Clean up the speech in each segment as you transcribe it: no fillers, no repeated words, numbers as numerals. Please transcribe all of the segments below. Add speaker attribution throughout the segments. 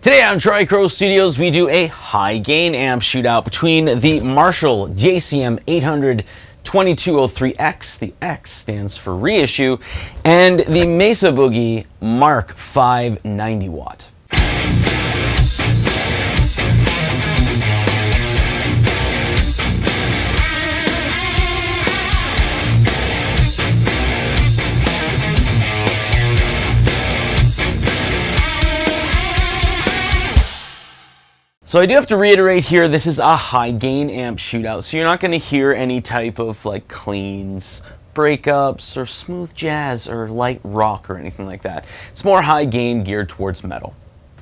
Speaker 1: Today on Tricro Studios, we do a high gain amp shootout between the Marshall JCM 800 2203X, the X stands for reissue, and the Mesa Boogie Mark 5 90 watt. So I do have to reiterate here, this is a high gain amp shootout, so you're not going to hear any type of like cleans, breakups, or smooth jazz, or light rock, or anything like that. It's more high gain geared towards metal.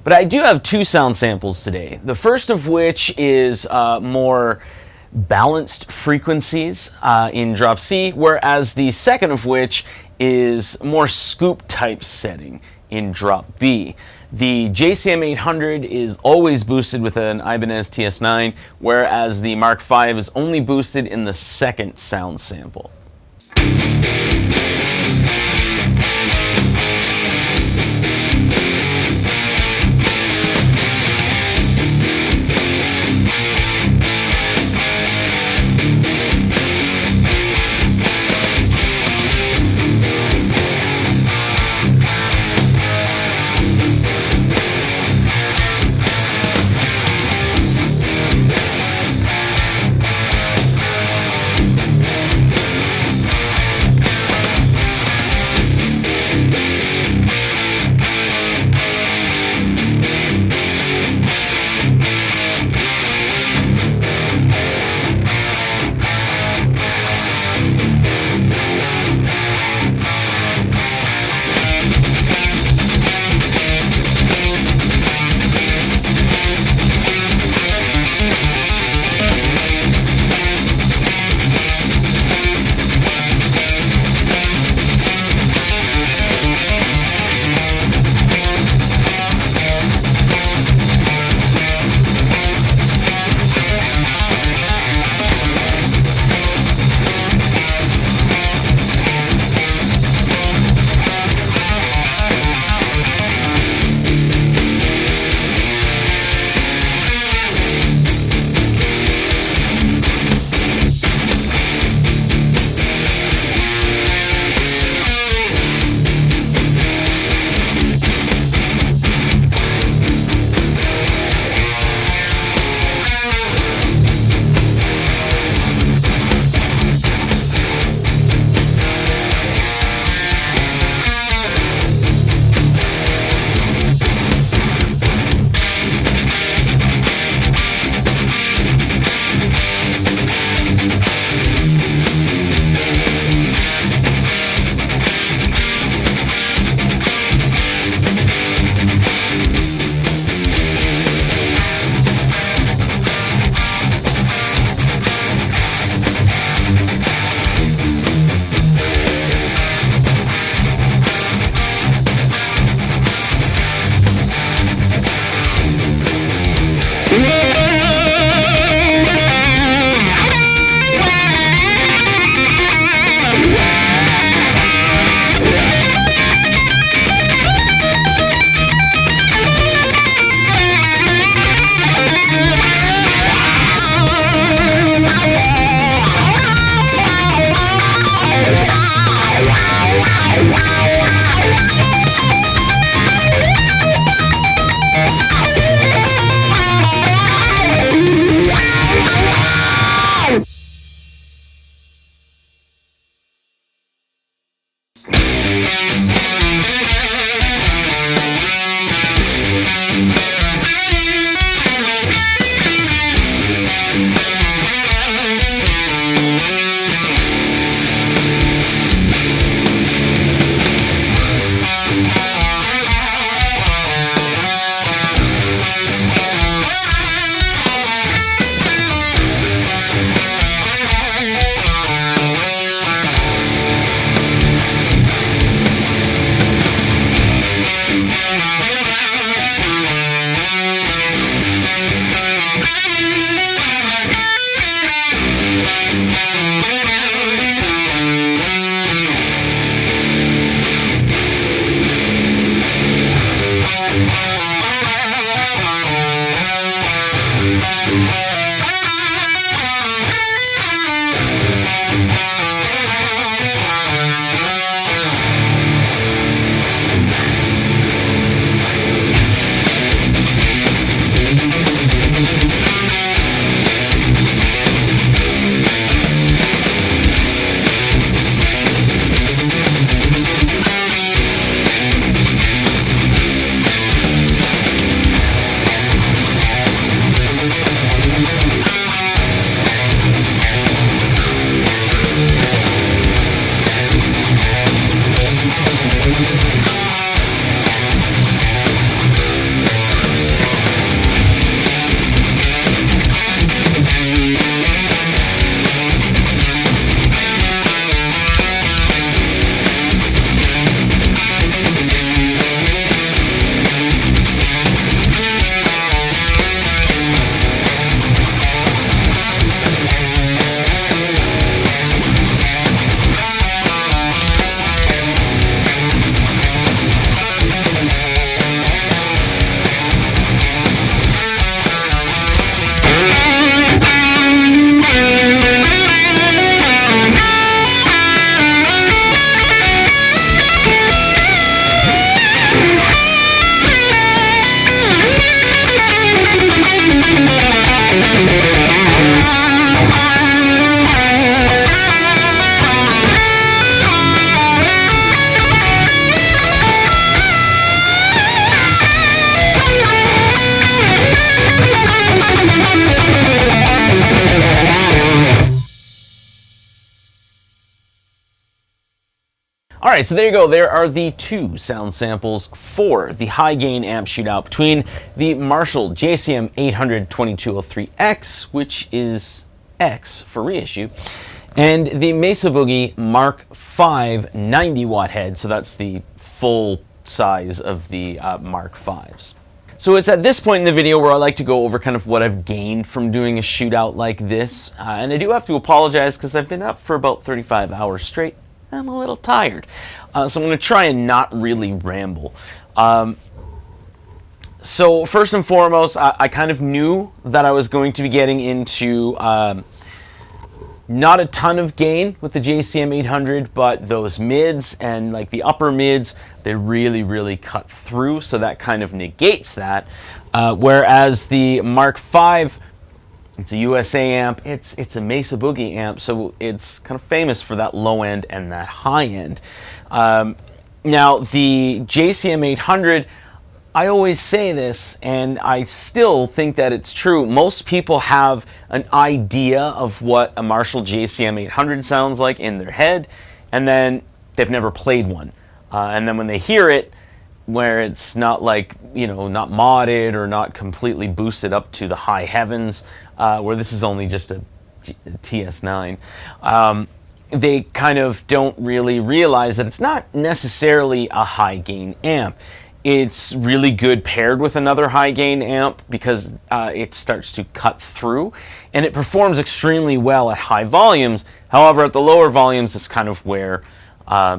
Speaker 1: But I do have two sound samples today. The first of which is more balanced frequencies in drop C, whereas the second of which is more scoop type setting in drop B. The JCM 800 is always boosted with an Ibanez TS9, whereas the Mark V is only boosted in the second sound sample. Alright, so there you go. There are the two sound samples for the high gain amp shootout between the Marshall JCM 800-2203X, which is X for reissue, and the Mesa Boogie Mark V 90-watt head, so that's the full size of the Mark Vs. So it's at this point in the video where I like to go over kind of what I've gained from doing a shootout like this, and I do have to apologize because I've been up for about 35 hours straight. I'm a little tired, so I'm going to try and not really ramble. So first and foremost, I kind of knew that I was going to be getting into not a ton of gain with the JCM 800, but those mids and like the upper mids, they really cut through, so that kind of negates that. Whereas the Mark V, it's a USA amp, it's a Mesa Boogie amp, so it's kind of famous for that low end and that high end. Now the JCM 800, I always say this, and I still think that it's true. Most people have an idea of what a Marshall JCM 800 sounds like in their head, and then they've never played one. And then when they hear it, where it's not like, you know, not modded or not completely boosted up to the high heavens, where this is only just a TS9, they kind of don't really realize that it's not necessarily a high gain amp. It's really good paired with another high gain amp because it starts to cut through, and it performs extremely well at high volumes. However, at the lower volumes, it's kind of where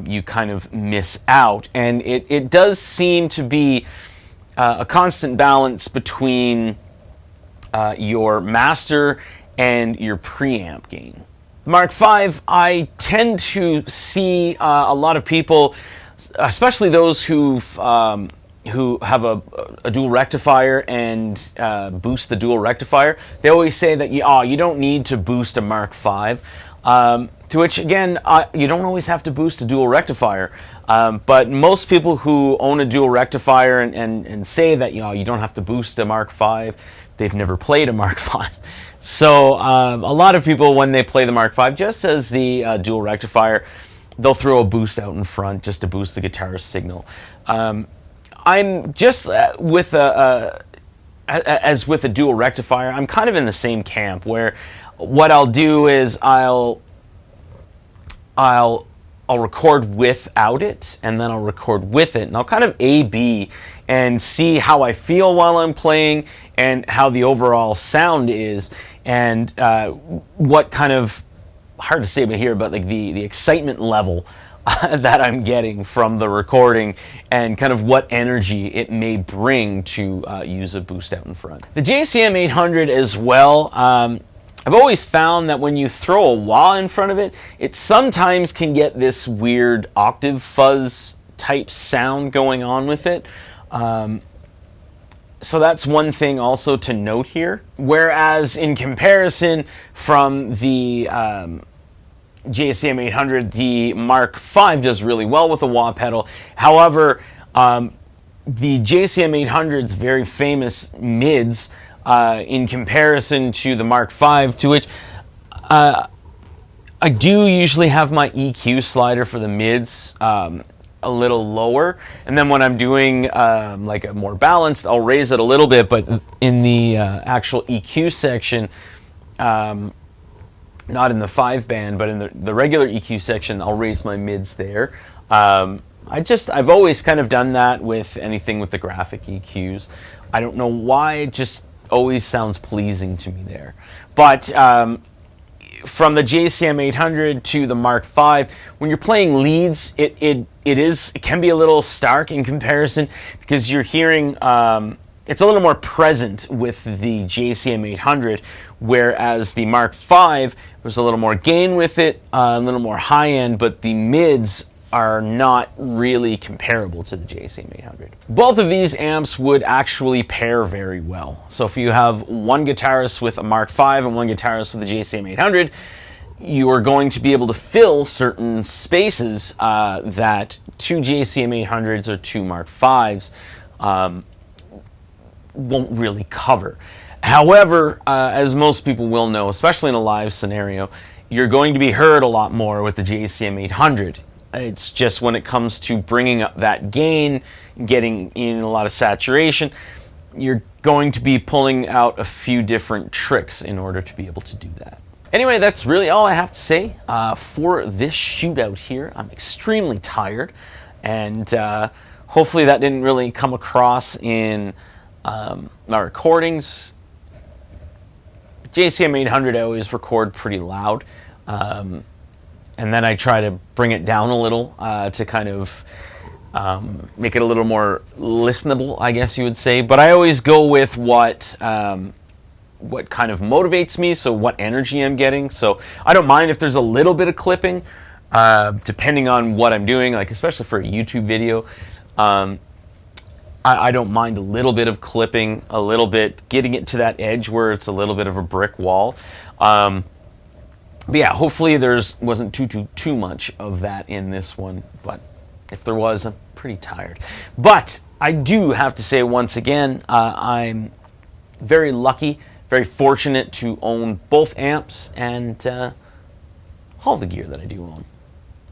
Speaker 1: you kind of miss out, and it does seem to be a constant balance between your master and your preamp gain. Mark V, I tend to see a lot of people, especially those who have a dual rectifier and boost the dual rectifier. They always say that you don't need to boost a Mark V. To which, again, you don't always have to boost a dual rectifier. But most people who own a dual rectifier and say that you don't have to boost a Mark V, they've never played a Mark V. So a lot of people, when they play the Mark V, just as the dual rectifier, they'll throw a boost out in front just to boost the guitar's signal. I'm just with as with a dual rectifier, I'm kind of in the same camp where what I'll do is I'll record without it, and then I'll record with it, and I'll kind of A/B and see how I feel while I'm playing and how the overall sound is, and what kind of, hard to say but here, but like the excitement level that I'm getting from the recording, and kind of what energy it may bring to use a boost out in front. The JCM 800 as well, I've always found that when you throw a wah in front of it, it sometimes can get this weird octave fuzz type sound going on with it. So that's one thing also to note here. Whereas in comparison from the JCM 800, the Mark V does really well with a wah pedal. However, the JCM 800's very famous mids, in comparison to the Mark V, to which I do usually have my EQ slider for the mids a little lower, and then when I'm doing like a more balanced, I'll raise it a little bit, but in the actual EQ section, not in the 5-band, but in the regular EQ section, I'll raise my mids there. I've always kind of done that with anything with the graphic EQs. I don't know why, it just always sounds pleasing to me there. But from the JCM 800 to the Mark V, when you're playing leads, it can be a little stark in comparison, because you're hearing it's a little more present with the JCM 800, whereas the Mark V was a little more gain with it, a little more high end, but the mids are not really comparable to the JCM 800. Both of these amps would actually pair very well. So if you have one guitarist with a Mark V and one guitarist with a JCM 800, you are going to be able to fill certain spaces that two JCM 800s or two Mark Vs won't really cover. However, as most people will know, especially in a live scenario, you're going to be heard a lot more with the JCM 800. It's just when it comes to bringing up that gain, getting in a lot of saturation, you're going to be pulling out a few different tricks in order to be able to do that. Anyway, that's really all I have to say for this shootout here. I'm extremely tired, and hopefully that didn't really come across in my recordings. JCM 800 I always record pretty loud. And then I try to bring it down a little to kind of make it a little more listenable, I guess you would say. But I always go with what kind of motivates me, so what energy I'm getting. So I don't mind if there's a little bit of clipping, depending on what I'm doing, like especially for a YouTube video. I don't mind a little bit of clipping, a little bit, getting it to that edge where it's a little bit of a brick wall. But yeah, hopefully wasn't too much of that in this one, but if there was, I'm pretty tired. But I do have to say once again, I'm very lucky, very fortunate to own both amps and all the gear that I do own.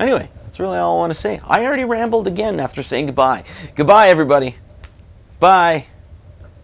Speaker 1: Anyway, that's really all I want to say. I already rambled again after saying goodbye. Goodbye, everybody. Bye.